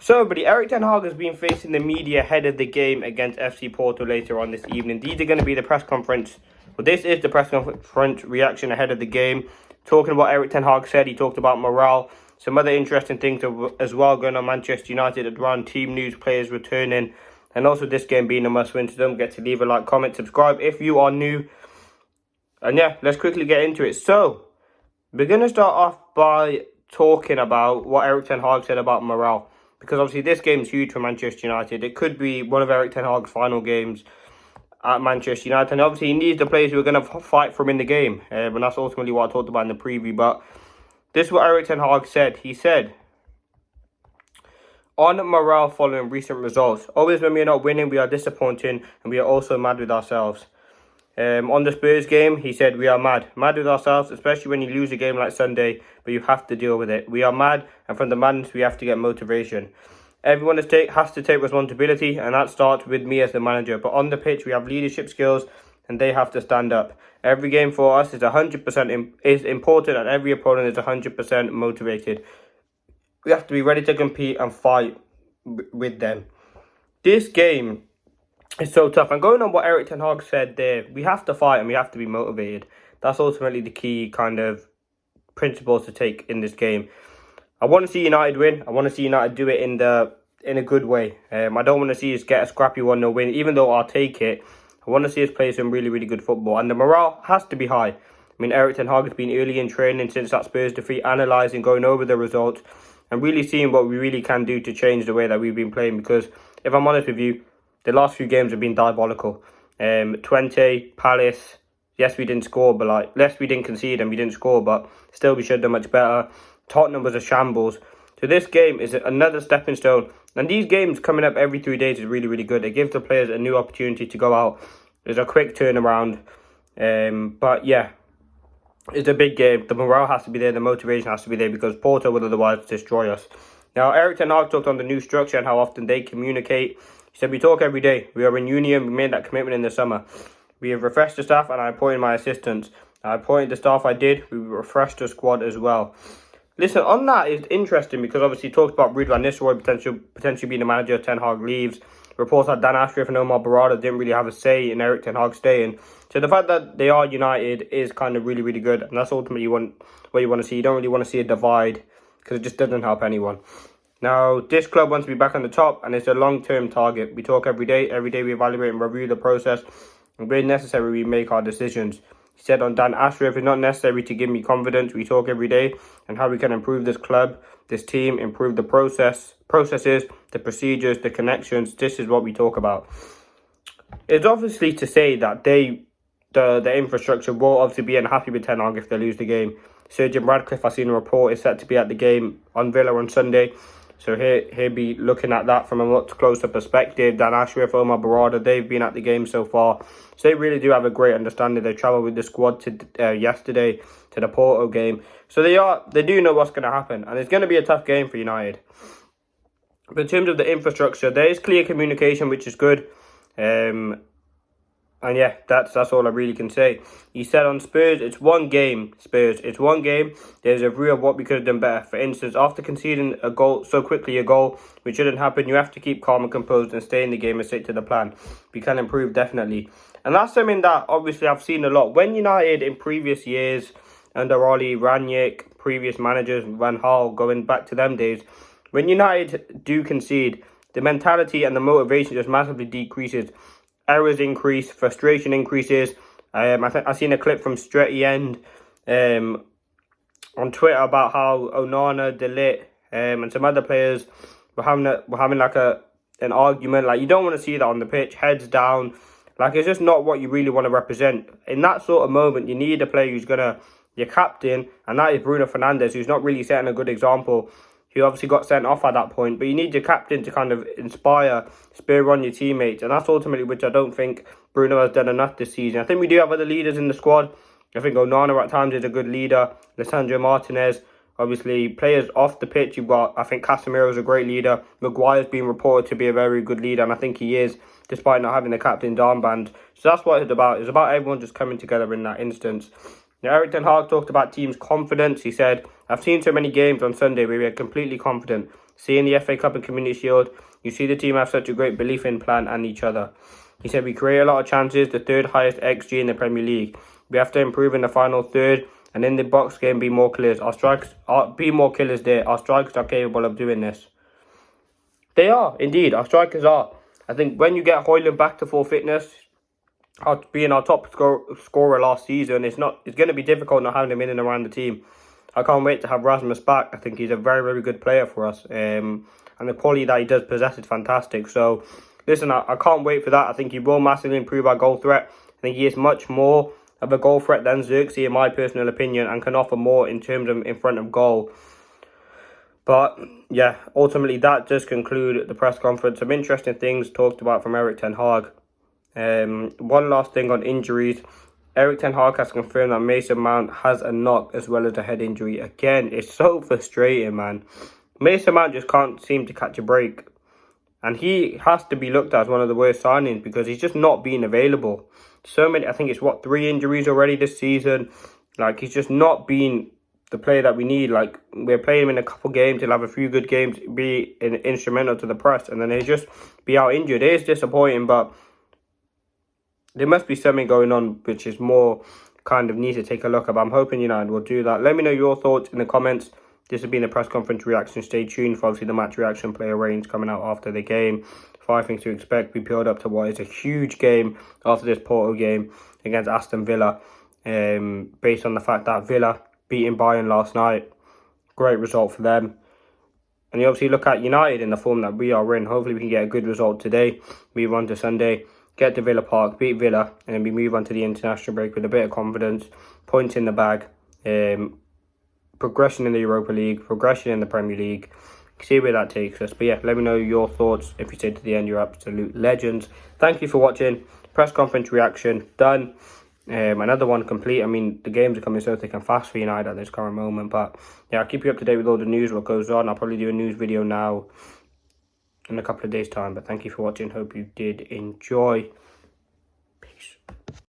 So everybody, Erik ten Hag has been facing the media ahead of the game against FC Porto later on this evening. These are going to be the press conference. Well, this is the press conference reaction ahead of the game. Talking about Erik ten Hag said, he talked about morale. Some other interesting things as well going on Manchester United around team news, players returning. And also this game being a must-win. So don't forget to leave a like, comment, subscribe if you are new. And yeah, let's quickly get into it. So, we're going to start off by talking about what Erik ten Hag said about morale. Because obviously this game is huge for Manchester United. It could be one of Erik ten Hag's final games at Manchester United. And obviously he needs the players who are going to fight for him in the game. And that's ultimately what I talked about in the preview. But this is what Erik ten Hag said. He said, on morale following recent results. Always when we are not winning, we are disappointing. And we are also mad with ourselves. On the Spurs game, he said, we are mad with ourselves, especially when you lose a game like Sunday, but you have to deal with it. We are mad, and from the madness, we have to get motivation. Everyone has to take responsibility, and that starts with me as the manager. But on the pitch, we have leadership skills, and they have to stand up. Every game for us is 100% is important, and every opponent is 100% motivated. We have to be ready to compete and fight with them. This game, it's so tough. And going on what Erik ten Hag said there, we have to fight and we have to be motivated. That's ultimately the key kind of principles to take in this game. I want to see United win. I want to see United do it in a good way. I don't want to see us get a scrappy 1-0 win, even though I'll take it. I want to see us play some really, really good football. And the morale has to be high. I mean, Erik ten Hag has been early in training since that Spurs defeat, analysing, going over the results, and really seeing what we really can do to change the way that we've been playing. Because, if I'm honest with you, the last few games have been diabolical. Twente, Palace, yes, we didn't score, but yes, we didn't concede and we didn't score, but still we should have done much better. Tottenham was a shambles. So this game is another stepping stone. And these games coming up every 3 days is really, really good. It gives the players a new opportunity to go out. There's a quick turnaround. But yeah, it's a big game. The morale has to be there. The motivation has to be there because Porto will otherwise destroy us. Now, Erik ten Hag talked on the new structure and how often they communicate. He said, we talk every day. We are in union. We made that commitment in the summer. We have refreshed the staff and I appointed my assistants. I appointed the staff I did. We refreshed the squad as well. Listen, on that is interesting because obviously he talked about Ruud van Nistelrooy potentially being the manager. Ten Hag leaves. Reports that Dan Ashworth and Omar Barada didn't really have a say in Erik ten Hag staying. So the fact that they are united is kind of really, really good. And that's ultimately what you want to see. You don't really want to see a divide because it just doesn't help anyone. Now, this club wants to be back on the top, and it's a long-term target. We talk every day. Every day we evaluate and review the process. And where necessary, we make our decisions. He said on Dan Ashworth, it's not necessary to give me confidence. We talk every day and how we can improve this club, this team, improve the processes, the procedures, the connections. This is what we talk about. It's obviously to say that the infrastructure will obviously be unhappy with Ten Hag if they lose the game. Sir Jim Radcliffe, I've seen a report, is set to be at the game on Villa on Sunday. So he'll be looking at that from a much closer perspective. Dan Ashworth, Omar Barada, they've been at the game so far. So they really do have a great understanding. They travelled with the squad to yesterday to the Porto game. So they do know what's going to happen. And it's going to be a tough game for United. But in terms of the infrastructure, there is clear communication, which is good. And yeah, that's all I really can say. He said on Spurs, it's one game. It's one game. There's a view of what we could have done better. For instance, after conceding a goal so quickly, which shouldn't happen, you have to keep calm and composed and stay in the game and stick to the plan. We can improve, definitely. And that's something that obviously I've seen a lot. When United in previous years, under Oli, Ranić, previous managers, Van Gaal, going back to them days, when United do concede, the mentality and the motivation just massively decreases. Errors increase, frustration increases. I've seen a clip from Stretty End on Twitter about how Onana, De Ligt, and some other players were having like an argument. Like, you don't want to see that on the pitch, heads down. Like, it's just not what you really want to represent. In that sort of moment, you need a player who's your captain, and that is Bruno Fernandes, who's not really setting a good example. He obviously got sent off at that point, but you need your captain to kind of spur on your teammates, and that's ultimately which I don't think Bruno has done enough this season. I think we do have other leaders in the squad. I think Onana at times is a good leader. Lisandro Martinez, obviously players off the pitch. You've got, I think Casemiro's a great leader. Maguire's been reported to be a very good leader, and I think he is, despite not having the captain's armband. So that's what it's about. It's about everyone just coming together in that instance. Now, Eric Ten Hag talked about teams' confidence. He said, I've seen so many games on Sunday where we are completely confident. Seeing the FA Cup and Community Shield, you see the team have such a great belief in plan and each other. He said, we create a lot of chances, the third highest XG in the Premier League. We have to improve in the final third, and in the box game, be more killers. Our strikers be more killers there. Our strikers are capable of doing this. They are, indeed. Our strikers are. I think when you get Højlund back to full fitness, being our top scorer last season, it's going to be difficult not having him in and around the team. I can't wait to have Rasmus back. I think he's a very, very good player for us. And the quality that he does possess is fantastic. So, listen, I can't wait for that. I think he will massively improve our goal threat. I think he is much more of a goal threat than Xerxes, in my personal opinion, and can offer more in terms of in front of goal. But, yeah, ultimately that does conclude the press conference. Some interesting things talked about from Eric Ten Hag. One last thing on injuries. Eric Ten Hag has confirmed that Mason Mount has a knock as well as a head injury. Again, it's so frustrating, man. Mason Mount just can't seem to catch a break. And he has to be looked at as one of the worst signings because he's just not being available. So many, I think it's 3 injuries already this season. Like, he's just not been the player that we need. Like, we're playing him in a couple games, he'll have a few good games, be instrumental to the press, and then he'll just be out injured. It is disappointing, but there must be something going on which is more kind of need to take a look at. But I'm hoping United will do that. Let me know your thoughts in the comments. This has been the press conference reaction. Stay tuned for obviously the match reaction player range coming out after the game. 5 things to expect. We build up to what is a huge game after this Porto game against Aston Villa. Based on the fact that Villa beating Bayern last night. Great result for them. And you obviously look at United in the form that we are in. Hopefully we can get a good result today. Move on to Sunday. Get to Villa Park, beat Villa, and then we move on to the international break with a bit of confidence. Points in the bag. Progression in the Europa League. Progression in the Premier League. See where that takes us. But yeah, let me know your thoughts. If you stay to the end, you're absolute legends. Thank you for watching. Press conference reaction done. Another one complete. I mean, the games are coming so thick and fast for United at this current moment. But yeah, I'll keep you up to date with all the news, what goes on. I'll probably do a news video now in a couple of days' time. But thank you for watching. Hope you did enjoy. Peace.